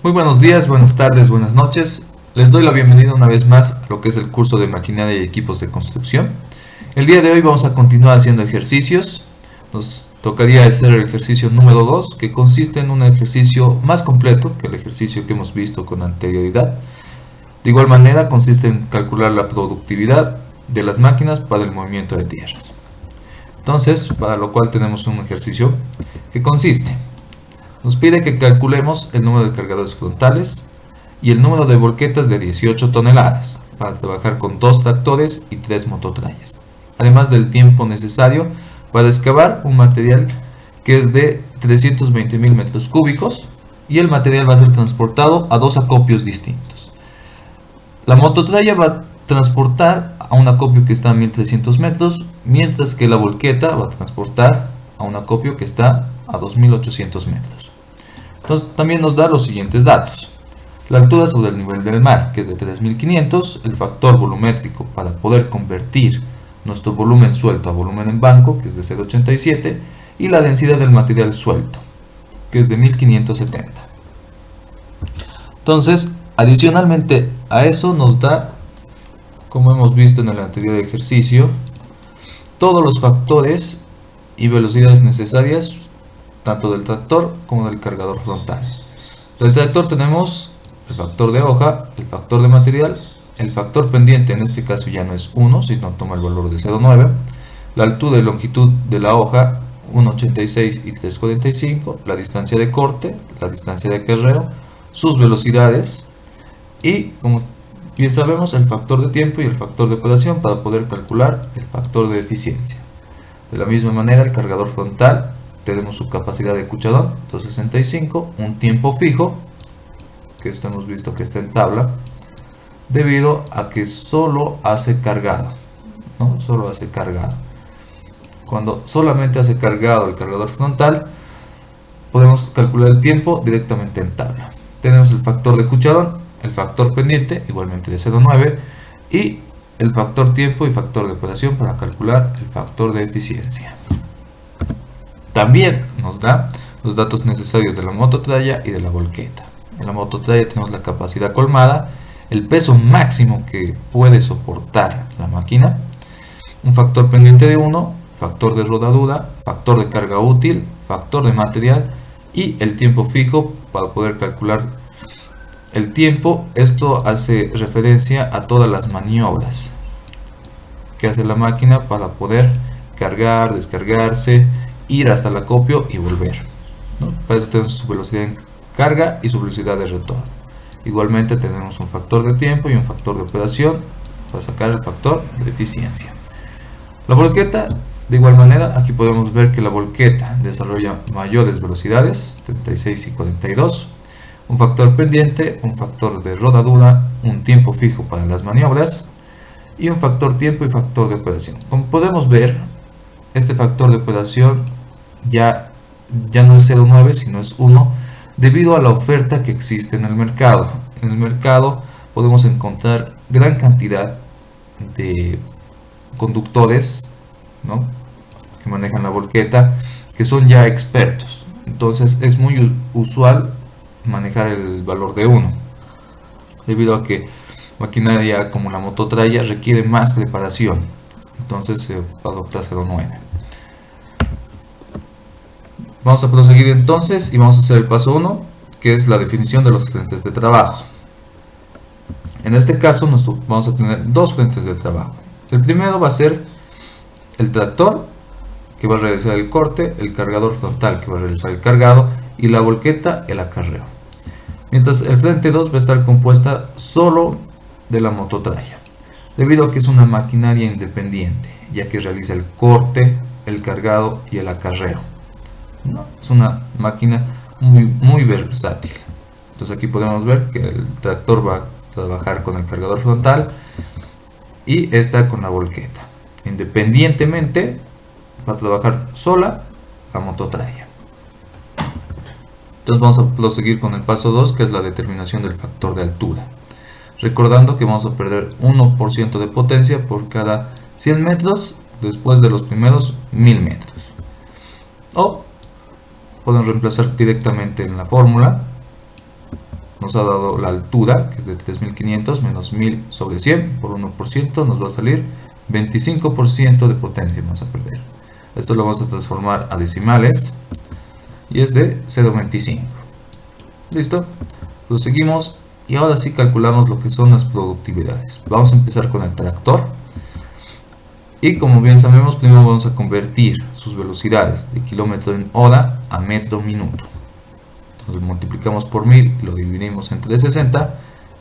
Muy buenos días, buenas tardes, buenas noches. Les doy la bienvenida una vez más a lo que es el curso de maquinaria y equipos de construcción. El día de hoy vamos a continuar haciendo ejercicios. Nos tocaría hacer el ejercicio número 2, que consiste en un ejercicio más completo que el ejercicio que hemos visto con anterioridad. De igual manera, consiste en calcular la productividad de las máquinas para el movimiento de tierras. Entonces, para lo cual tenemos un ejercicio que consiste. Nos pide que calculemos el número de cargadores frontales y el número de volquetas de 18 toneladas para trabajar con 2 tractores y 3 mototrayas, además del tiempo necesario para excavar un material que es de 320.000 metros cúbicos y el material va a ser transportado a 2 acopios distintos. La mototraya va a transportar a un acopio que está a 1300 metros, mientras que la volqueta va a transportar a un acopio que está a 2800 metros. Entonces también nos da los siguientes datos. La altura sobre el nivel del mar, que es de 3500, el factor volumétrico para poder convertir nuestro volumen suelto a volumen en banco, que es de 0,87, y la densidad del material suelto, que es de 1570. Entonces, adicionalmente a eso nos da, como hemos visto en el anterior ejercicio, todos los factores y velocidades necesarias tanto del tractor como del cargador frontal. Del tractor tenemos el factor de hoja, el factor de material, el factor pendiente, en este caso ya no es 1, sino toma el valor de 0,9, la altura y longitud de la hoja 1,86 y 3,45, la distancia de corte, la distancia de acarreo, sus velocidades y, como bien sabemos, el factor de tiempo y el factor de operación para poder calcular el factor de eficiencia. De la misma manera, el cargador frontal, tenemos su capacidad de cuchadón 265, un tiempo fijo, que esto hemos visto que está en tabla, debido a que solo hace cargado, ¿no? Solo hace cargado. Cuando solamente hace cargado el cargador frontal, podemos calcular el tiempo directamente en tabla. Tenemos el factor de cuchadón, el factor pendiente, igualmente de 0,9, y el factor tiempo y factor de operación para calcular el factor de eficiencia. También nos da los datos necesarios de la mototraya y de la volqueta. En la mototraya tenemos la capacidad colmada, el peso máximo que puede soportar la máquina, un factor pendiente de 1, factor de rodadura, factor de carga útil, factor de material y el tiempo fijo para poder calcular el tiempo. Esto hace referencia a todas las maniobras que hace la máquina para poder cargar, descargarse, ir hasta el acopio y volver, ¿no? Para eso tenemos su velocidad en carga y su velocidad de retorno. Igualmente tenemos un factor de tiempo y un factor de operación para sacar el factor de eficiencia. La volqueta, de igual manera, aquí podemos ver que la volqueta desarrolla mayores velocidades, 36 y 42, un factor pendiente, un factor de rodadura, un tiempo fijo para las maniobras y un factor tiempo y factor de operación. Como podemos ver, este factor de operación ya no es 0,9 sino es 1, debido a la oferta que existe en el mercado. En el mercado podemos encontrar gran cantidad de conductores, ¿no?, que manejan la volqueta, que son ya expertos. Entonces es muy usual manejar el valor de 1, debido a que maquinaria como la mototraya requiere más preparación. Entonces se adopta 0,9. Vamos a proseguir entonces y vamos a hacer el paso 1, que es la definición de los frentes de trabajo. En este caso vamos a tener dos frentes de trabajo. El primero va a ser el tractor, que va a realizar el corte, el cargador frontal, que va a realizar el cargado, y la volqueta, el acarreo. Mientras el frente 2 va a estar compuesta solo de la mototraya, debido a que es una maquinaria independiente, ya que realiza el corte, el cargado y el acarreo, ¿no? Es una máquina muy versátil. Entonces aquí podemos ver que el tractor va a trabajar con el cargador frontal y esta con la volqueta. Independientemente va a trabajar sola la mototraya. Entonces vamos a proseguir con el paso 2, que es la determinación del factor de altura. Recordando que vamos a perder 1% de potencia por cada 100 metros después de los primeros 1000 metros. O podemos reemplazar directamente en la fórmula nos ha dado la altura, que es de 3500 menos 1000 sobre 100 por 1%, nos va a salir 25% de potencia vamos a perder. Esto lo vamos a transformar a decimales y es de 0.25. ¿Listo? Lo seguimos y ahora sí calculamos lo que son las productividades. Vamos a empezar con el tractor. Y como bien sabemos, primero vamos a convertir sus velocidades de kilómetro en hora a metro minuto. Entonces multiplicamos por 1000 y lo dividimos entre 60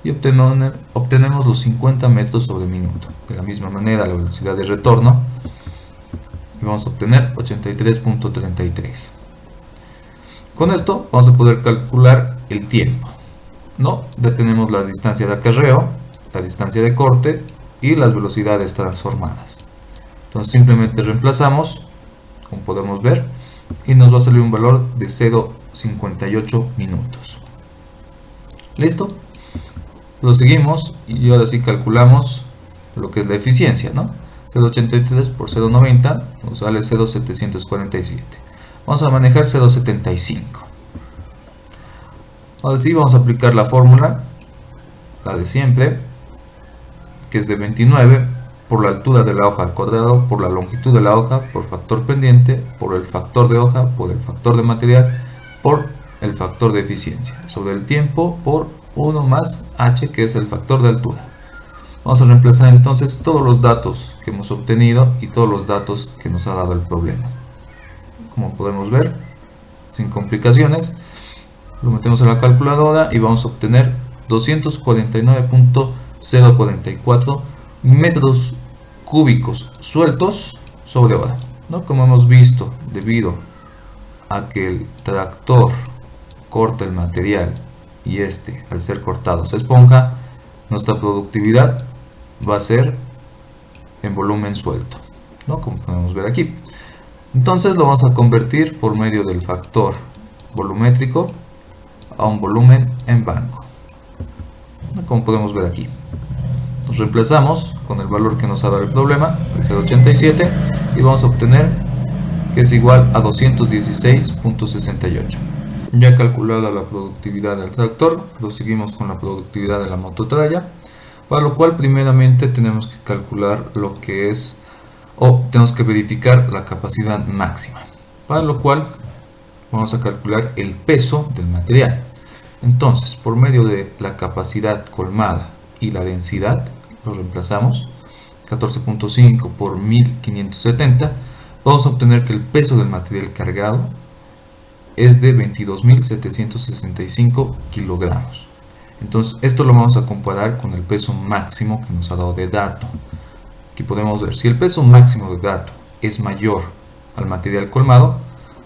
y obtenemos los 50 metros sobre minuto. De la misma manera la velocidad de retorno y vamos a obtener 83.33. Con esto vamos a poder calcular el tiempo, ¿no? Ya tenemos la distancia de acarreo, la distancia de corte y las velocidades transformadas. Entonces simplemente reemplazamos, como podemos ver, y nos va a salir un valor de 0.58 minutos. ¿Listo? Lo seguimos y ahora sí calculamos lo que es la eficiencia, ¿no? 0.83 por 0.90 nos sale 0.747. Vamos a manejar 0.75. Ahora sí vamos a aplicar la fórmula, la de siempre, que es de 29 por la altura de la hoja al cuadrado, por la longitud de la hoja, por factor pendiente, por el factor de hoja, por el factor de material, por el factor de eficiencia, sobre el tiempo por 1 más h, que es el factor de altura. Vamos a reemplazar entonces todos los datos que hemos obtenido y todos los datos que nos ha dado el problema. Como podemos ver, sin complicaciones, lo metemos en la calculadora y vamos a obtener 249.044 metros cúbicos sueltos sobre hora, ¿no? Como hemos visto, debido a que el tractor corta el material y este, al ser cortado, se esponja, nuestra productividad va a ser en volumen suelto, ¿no? Como podemos ver aquí. Entonces lo vamos a convertir por medio del factor volumétrico a un volumen en banco, ¿no? Como podemos ver aquí. Nos reemplazamos con el valor que nos ha dado el problema, el 0.87, y vamos a obtener que es igual a 216.68. Ya calculada la productividad del tractor, lo seguimos con la productividad de la mototralla, para lo cual primeramente tenemos que calcular lo que es, o tenemos que verificar la capacidad máxima, para lo cual vamos a calcular el peso del material. Entonces, por medio de la capacidad colmada y la densidad, lo reemplazamos, 14.5 por 1570, vamos a obtener que el peso del material cargado es de 22.765 kilogramos. Entonces esto lo vamos a comparar con el peso máximo que nos ha dado de dato. Aquí podemos ver, si el peso máximo de dato es mayor al material colmado,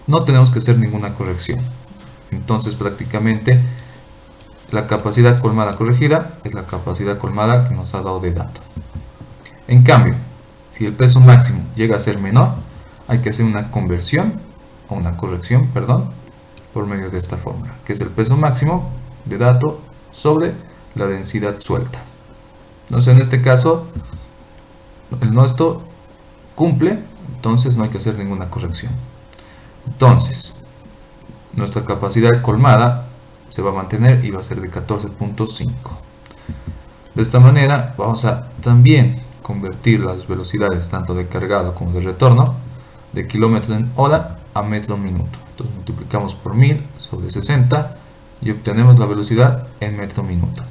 no tenemos que hacer ninguna corrección. Entonces prácticamente la capacidad colmada corregida es la capacidad colmada que nos ha dado de dato. En cambio, si el peso máximo llega a ser menor, hay que hacer una conversión, o una corrección, perdón, por medio de esta fórmula, que es el peso máximo de dato sobre la densidad suelta. Entonces en este caso, el nuestro cumple, entonces no hay que hacer ninguna corrección. Entonces, nuestra capacidad colmada se va a mantener y va a ser de 14.5. De esta manera vamos a también convertir las velocidades tanto de cargado como de retorno de kilómetro en hora a metro minuto. Entonces multiplicamos por 1000 sobre 60 y obtenemos la velocidad en metro minuto.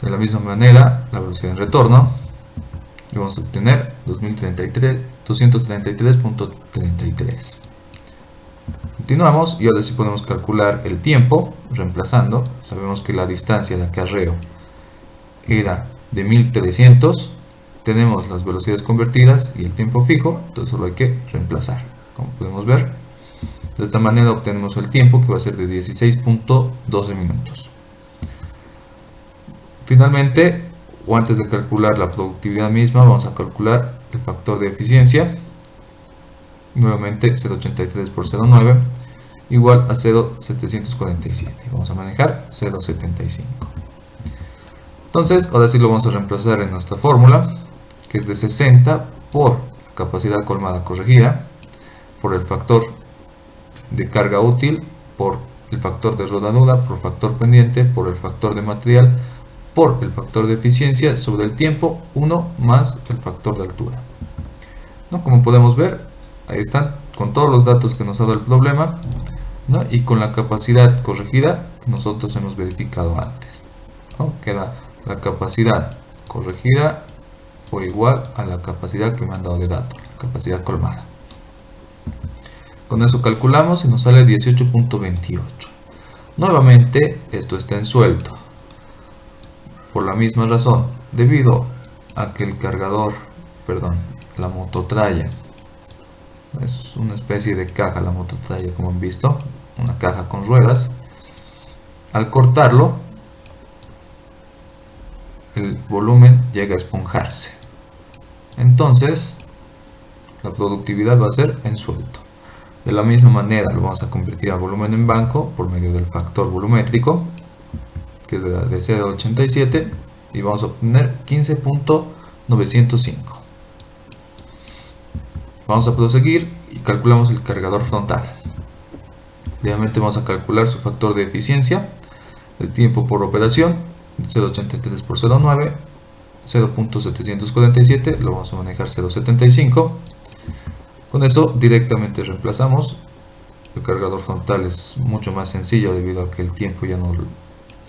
De la misma manera, la velocidad en retorno, y vamos a obtener 233.33. Continuamos y ahora sí podemos calcular el tiempo reemplazando. Sabemos que la distancia de acarreo era de 1300, tenemos las velocidades convertidas y el tiempo fijo, entonces solo hay que reemplazar. Como podemos ver, de esta manera obtenemos el tiempo, que va a ser de 16.12 minutos. Finalmente, o antes de calcular la productividad misma, vamos a calcular el factor de eficiencia. Nuevamente 0.83 por 0.9 igual a 0.747. Vamos a manejar 0.75. Entonces ahora sí lo vamos a reemplazar en nuestra fórmula, que es de 60 por capacidad colmada corregida, por el factor de carga útil, por el factor de rodadura por factor pendiente por el factor de material por el factor de eficiencia sobre el tiempo 1 más el factor de altura. ¿No? Como podemos ver, ahí están con todos los datos que nos ha dado el problema, ¿no? Y con la capacidad corregida que nosotros hemos verificado antes, ¿no? Queda la capacidad corregida fue igual a la capacidad que me han dado de datos, la capacidad colmada. Con eso calculamos y nos sale 18.28. Nuevamente esto está en suelto. Por la misma razón, debido a que el cargador, la mototralla, es una especie de caja la mototralla como han visto, una caja con ruedas, al cortarlo, el volumen llega a esponjarse. Entonces, la productividad va a ser en suelto. De la misma manera lo vamos a convertir a volumen en banco por medio del factor volumétrico, que es de 0.87, y vamos a obtener 15.905. Vamos a proseguir y calculamos el cargador frontal. Nuevamente vamos a calcular su factor de eficiencia, el tiempo por operación, 0.83 por 0.9, 0.747, lo vamos a manejar 0.75. Con eso directamente reemplazamos. El cargador frontal es mucho más sencillo debido a que el tiempo ya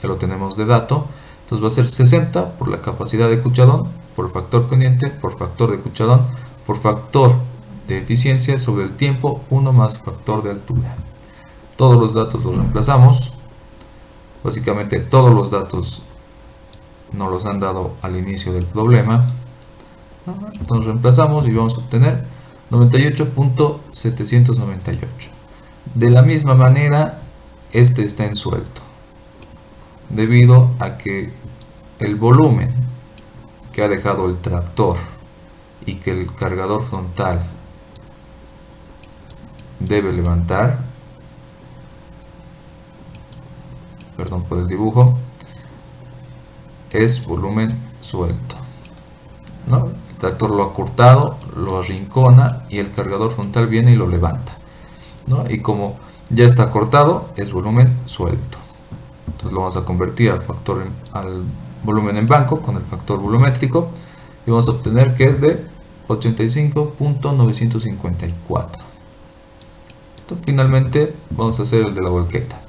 lo tenemos de dato. Entonces va a ser 60 por la capacidad de cucharón, por factor pendiente, por factor de cucharón, por factor de eficiencia sobre el tiempo 1 más factor de altura. Todos los datos los reemplazamos. Básicamente todos los datos nos los han dado al inicio del problema. Entonces reemplazamos y vamos a obtener 98.798. De la misma manera, este está en suelto, debido a que el volumen que ha dejado el tractor y que el cargador frontal debe levantar, perdón por el dibujo, es volumen suelto, ¿no? El tractor lo ha cortado, lo arrincona y el cargador frontal viene y lo levanta, ¿no? Y como ya está cortado, es volumen suelto. Entonces lo vamos a convertir al volumen en banco con el factor volumétrico y vamos a obtener que es de 85.954. Finalmente vamos a hacer el de la volqueta.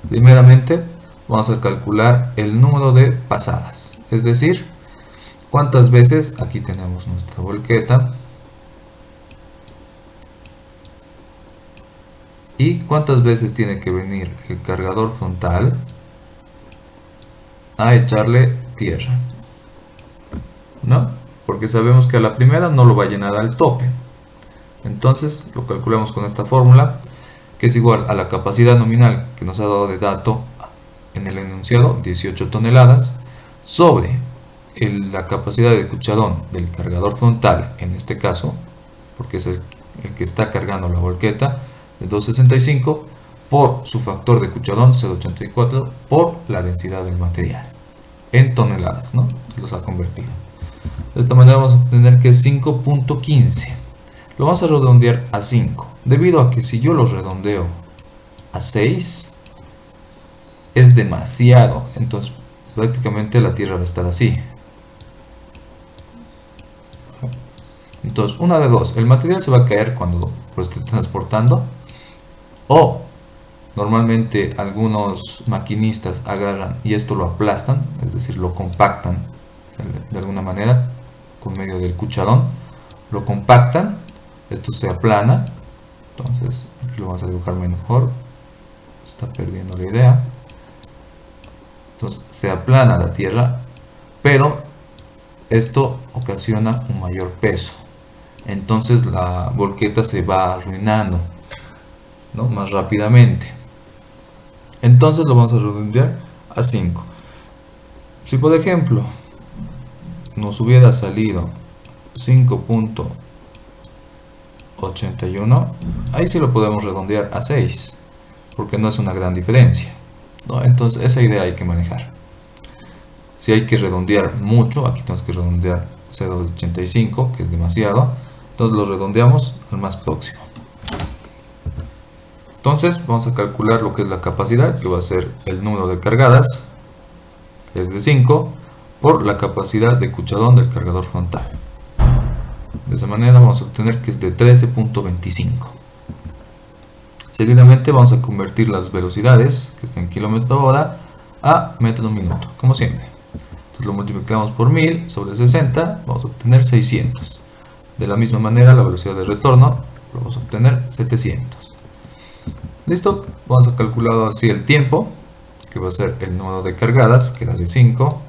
Primeramente vamos a calcular el número de pasadas, es decir, cuántas veces, aquí tenemos nuestra volqueta, y cuántas veces tiene que venir el cargador frontal a echarle tierra, ¿no? Porque sabemos que a la primera no lo va a llenar al tope. Entonces lo calculamos con esta fórmula, que es igual a la capacidad nominal que nos ha dado de dato en el enunciado, 18 toneladas, sobre la capacidad de cucharón del cargador frontal, en este caso, porque es el que está cargando la volqueta, de 265, por su factor de cucharón, 0.84, por la densidad del material, en toneladas, ¿no? Los ha convertido. De esta manera vamos a obtener que es 5.15. Lo vamos a redondear a 5, debido a que si yo lo redondeo a 6 es demasiado, entonces prácticamente la tierra va a estar así. Entonces, una de dos, el material se va a caer cuando lo esté transportando, o normalmente algunos maquinistas agarran y esto lo aplastan, es decir, lo compactan de alguna manera con medio del cucharón, lo compactan. Esto se aplana, entonces aquí lo vamos a dibujar mejor, está perdiendo la idea. Entonces se aplana la tierra, pero esto ocasiona un mayor peso, entonces la volqueta se va arruinando, ¿no? Más rápidamente. Entonces lo vamos a redondear a 5. Si por ejemplo nos hubiera salido 5.81, ahí sí lo podemos redondear a 6, porque no es una gran diferencia, ¿no? Entonces esa idea hay que manejar. Si hay que redondear mucho, aquí tenemos que redondear 0.85, que es demasiado, entonces lo redondeamos al más próximo. Entonces vamos a calcular lo que es la capacidad, que va a ser el número de cargadas, que es de 5, por la capacidad de cucharón del cargador frontal. De esa manera vamos a obtener que es de 13.25. Seguidamente vamos a convertir las velocidades, que están en km/h, a metro/minuto, como siempre. Entonces lo multiplicamos por 1000 sobre 60, vamos a obtener 600. De la misma manera la velocidad de retorno, vamos a obtener 700. Listo, vamos a calcular así el tiempo, que va a ser el número de cargadas, que era de 5,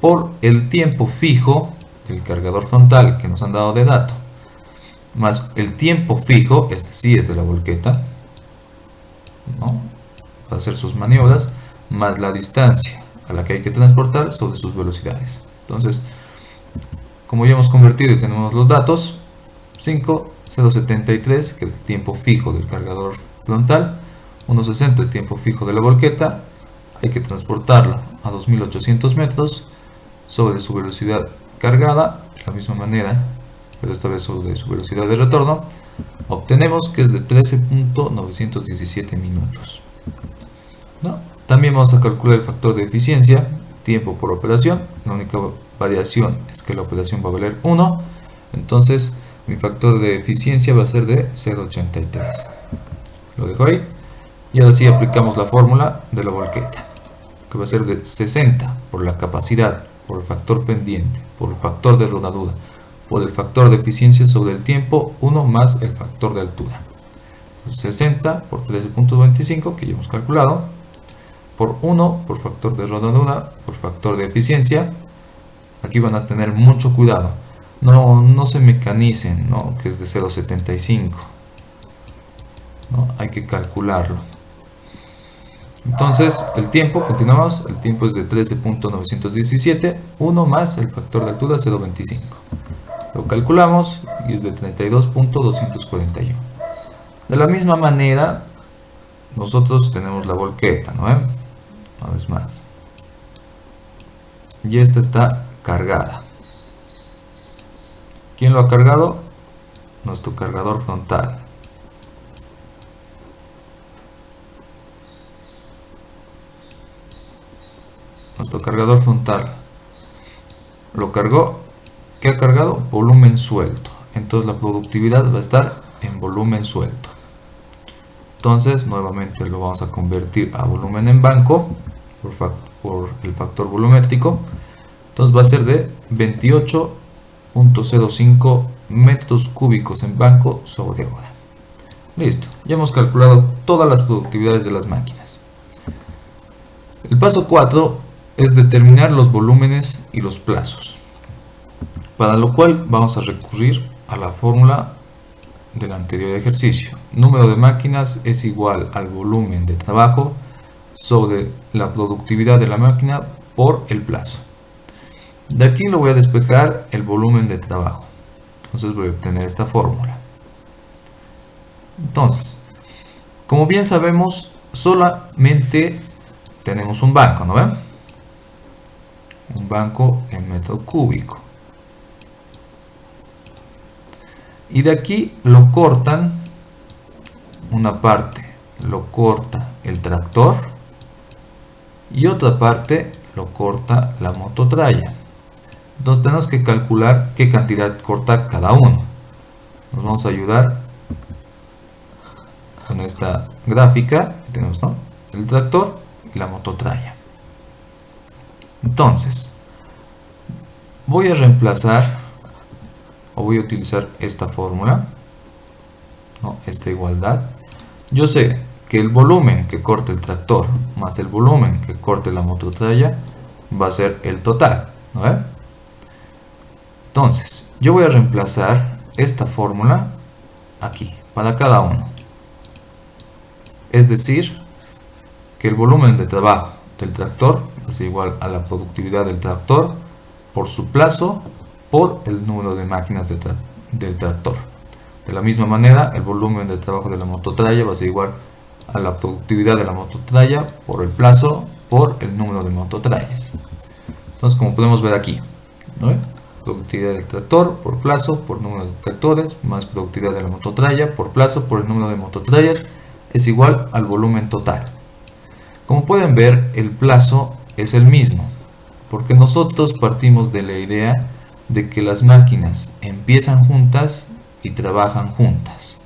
por el tiempo fijo del cargador frontal que nos han dado de dato, más el tiempo fijo, este sí es de la volqueta, ¿no? Va a hacer sus maniobras, más la distancia a la que hay que transportar sobre sus velocidades. Entonces, como ya hemos convertido y tenemos los datos, 5,073, que es el tiempo fijo del cargador frontal, 1,60 el tiempo fijo de la volqueta, hay que transportarla a 2800 metros sobre su velocidad cargada, de la misma manera, pero esta vez sobre su velocidad de retorno, obtenemos que es de 13.917 minutos. ¿No? También vamos a calcular el factor de eficiencia, tiempo por operación. La única variación es que la operación va a valer 1, entonces mi factor de eficiencia va a ser de 0.83. Lo dejo ahí y ahora sí aplicamos la fórmula de la volqueta, que va a ser de 60 por la capacidad, por el factor pendiente, por el factor de rodadura, por el factor de eficiencia sobre el tiempo, 1 más el factor de altura. 60 por 13.25, que ya hemos calculado, por 1 por factor de rodadura, por factor de eficiencia. Aquí van a tener mucho cuidado, no se mecanicen, ¿no? Que es de 0.75, ¿no? Hay que calcularlo. Entonces el tiempo, continuamos, el tiempo es de 13.917, 1 más el factor de altura 0.25. Lo calculamos y es de 32.241. De la misma manera, nosotros tenemos la volqueta, ¿no? Una vez más. Y esta está cargada. ¿Quién lo ha cargado? Nuestro cargador frontal. Nuestro cargador frontal lo cargó. ¿Qué ha cargado? Volumen suelto. Entonces la productividad va a estar en volumen suelto. Entonces nuevamente lo vamos a convertir a volumen en banco por el factor volumétrico. Entonces va a ser de 28.05 metros cúbicos en banco sobre hora. Listo, ya hemos calculado todas las productividades de las máquinas. El paso 4 es determinar los volúmenes y los plazos, para lo cual vamos a recurrir a la fórmula del anterior ejercicio. Número de máquinas es igual al volumen de trabajo sobre la productividad de la máquina por el plazo. De aquí lo voy a despejar el volumen de trabajo, entonces voy a obtener esta fórmula. Entonces, como bien sabemos, solamente tenemos un banco, ¿no ven? Un banco en metro cúbico. Y de aquí lo cortan, una parte lo corta el tractor y otra parte lo corta la mototralla. Entonces tenemos que calcular qué cantidad corta cada uno. Nos vamos a ayudar con esta gráfica que tenemos, ¿no? El tractor y la mototralla. Entonces voy a reemplazar o voy a utilizar esta fórmula, ¿no? Esta igualdad. Yo sé que el volumen que corte el tractor más el volumen que corte la mototralla va a ser el total, ¿no? Entonces yo voy a reemplazar esta fórmula aquí para cada uno, es decir que el volumen de trabajo del tractor es igual a la productividad del tractor por su plazo por el número de máquinas del tractor. De la misma manera, el volumen de trabajo de la mototralla va a ser igual a la productividad de la mototralla por el plazo por el número de mototrallas. Entonces, como podemos ver aquí, ¿no? Productividad del tractor por plazo por número de tractores más productividad de la mototralla por plazo por el número de mototrallas es igual al volumen total. Como pueden ver, el plazo es el mismo, porque nosotros partimos de la idea de que las máquinas empiezan juntas y trabajan juntas.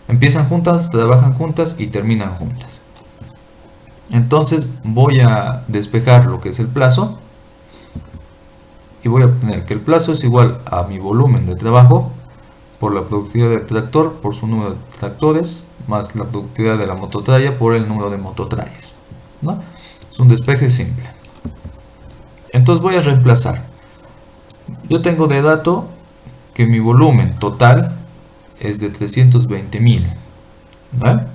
Empiezan juntas, trabajan juntas y terminan juntas. Entonces voy a despejar lo que es el plazo y voy a obtener que el plazo es igual a mi volumen de trabajo por la productividad del tractor por su número de tractores más la productividad de la mototralla por el número de mototrallas, ¿no? Es un despeje simple. Entonces voy a reemplazar. Yo tengo de dato que mi volumen total es de 320.000, ¿vale?,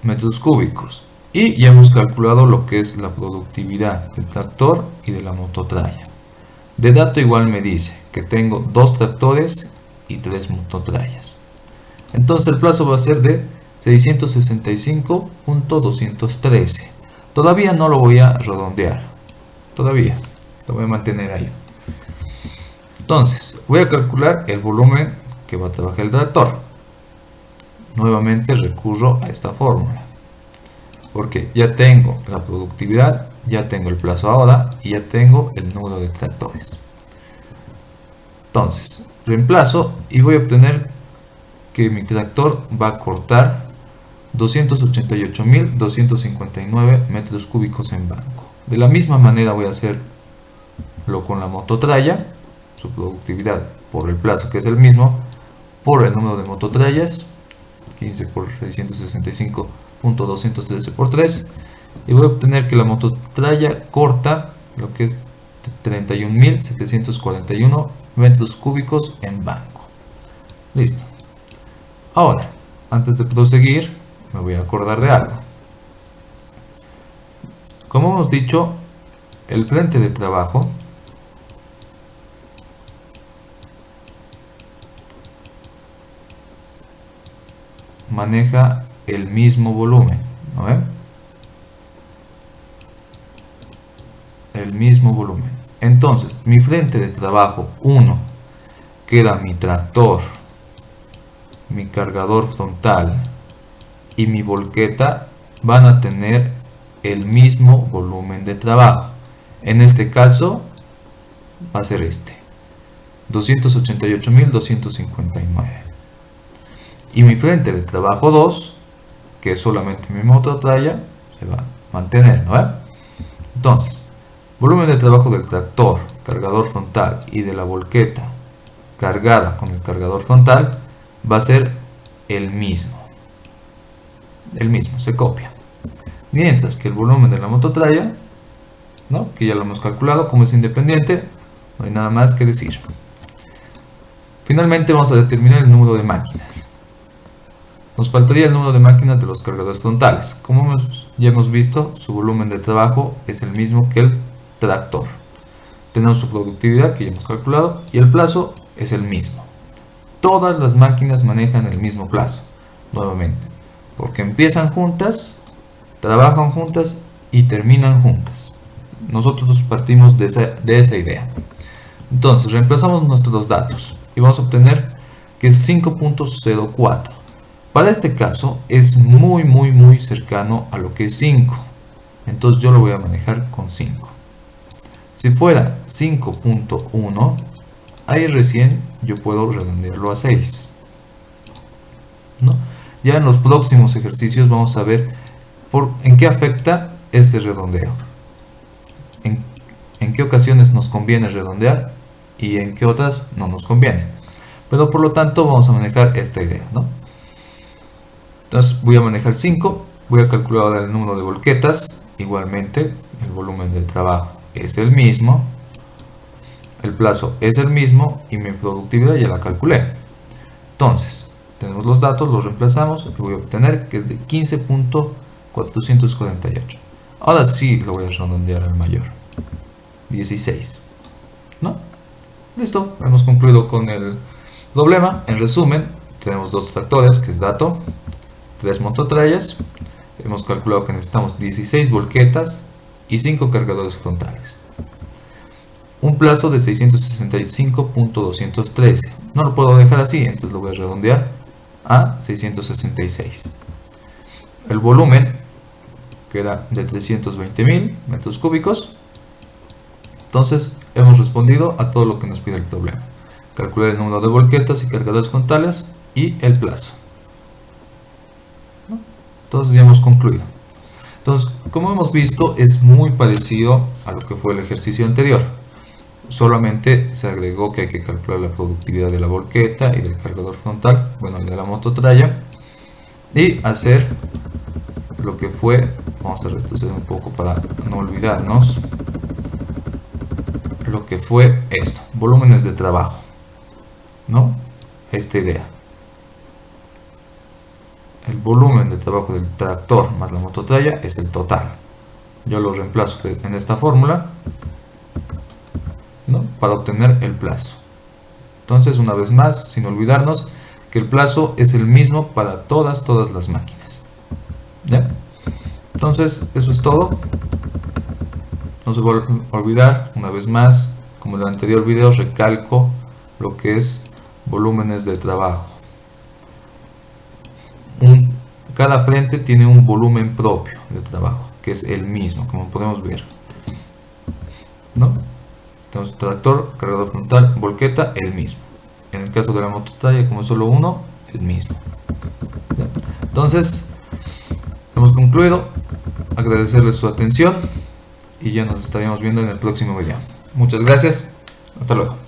metros cúbicos, y ya hemos calculado lo que es la productividad del tractor y de la mototralla. De dato igual me dice que tengo 2 tractores y 3 mototrallas. Entonces el plazo va a ser de 665.213. Todavía no lo voy a redondear, todavía lo voy a mantener ahí. Entonces voy a calcular el volumen que va a trabajar el tractor. Nuevamente recurro a esta fórmula, porque ya tengo la productividad, ya tengo el plazo ahora y ya tengo el número de tractores. Entonces reemplazo y voy a obtener que mi tractor va a cortar 288.259 metros cúbicos en banco. De la misma manera voy a hacerlo con la mototralla, su productividad por el plazo que es el mismo, por el número de mototrallas, 15 por 665.213 por 3, y voy a obtener que la mototralla corta lo que es 31.741 metros cúbicos en banco. Listo. Ahora, antes de proseguir, me voy a acordar de algo. Como hemos dicho, el frente de trabajo maneja el mismo volumen, ¿no ven? El mismo volumen. Entonces, mi frente de trabajo 1, que era mi tractor, mi cargador frontal y mi volqueta, van a tener el mismo volumen de trabajo. En este caso va a ser 288.259. Y mi frente de trabajo 2, que es solamente mi mototralla, se va a mantener, ¿no? Entonces, volumen de trabajo del tractor, cargador frontal y de la volqueta cargada con el cargador frontal va a ser el mismo. El mismo, se copia. Mientras que el volumen de la mototralla, ¿no?, que ya lo hemos calculado, como es independiente, no hay nada más que decir. Finalmente vamos a determinar el número de máquinas. Nos faltaría el número de máquinas de los cargadores frontales. Como ya hemos visto, su volumen de trabajo es el mismo que el tractor. Tenemos su productividad, que ya hemos calculado, y el plazo es el mismo. Todas las máquinas manejan el mismo plazo, nuevamente, porque empiezan juntas, trabajan juntas y terminan juntas. Nosotros partimos de esa idea. Entonces reemplazamos nuestros datos y vamos a obtener que es 5.04. Para este caso es muy cercano a lo que es 5. Entonces yo lo voy a manejar con 5. Si fuera 5.1, ahí recién yo puedo redondearlo a 6, ¿no? Ya en los próximos ejercicios vamos a ver en qué afecta este redondeo. En qué ocasiones nos conviene redondear y en qué otras no nos conviene. Pero por lo tanto vamos a manejar esta idea, ¿no? Entonces voy a manejar 5, voy a calcular ahora el número de volquetas, igualmente el volumen del trabajo es el mismo, el plazo es el mismo y mi productividad ya la calculé. Entonces, tenemos los datos, los reemplazamos y voy a obtener que es de 15.448. Ahora sí lo voy a redondear al mayor, 16, ¿no? Listo, hemos concluido con el problema. En resumen, tenemos 2 tractores, que es dato, 3 mototrallas, hemos calculado que necesitamos 16 volquetas y 5 cargadores frontales. Un plazo de 665.213. No lo puedo dejar así, entonces lo voy a redondear a 666. El volumen que era de 320.000 metros cúbicos. Entonces hemos respondido a todo lo que nos pide el problema. Calcular el número de volquetas y cargadores frontales y el plazo. Entonces ya hemos concluido. Entonces, como hemos visto, es muy parecido a lo que fue el ejercicio anterior. Solamente se agregó que hay que calcular la productividad de la volqueta y del cargador frontal, bueno, el de la mototralla, y hacer lo que fue, vamos a retroceder un poco para no olvidarnos, lo que fue esto, volúmenes de trabajo, ¿no? Esta idea. El volumen de trabajo del tractor más la mototralla es el total. Yo lo reemplazo en esta fórmula, ¿no? Para obtener el plazo. Entonces, una vez más, sin olvidarnos que el plazo es el mismo para todas las máquinas. ¿Ya? Entonces, eso es todo. No se vuelva a olvidar, una vez más, como en el anterior video, recalco lo que es volúmenes de trabajo. Cada frente tiene un volumen propio de trabajo, que es el mismo, como podemos ver, ¿no? Tenemos tractor, cargador frontal, volqueta, el mismo. En el caso de la mototralla, como es solo uno, el mismo. ¿Ya? Entonces, hemos concluido. Agradecerles su atención y ya nos estaríamos viendo en el próximo video. Muchas gracias. Hasta luego.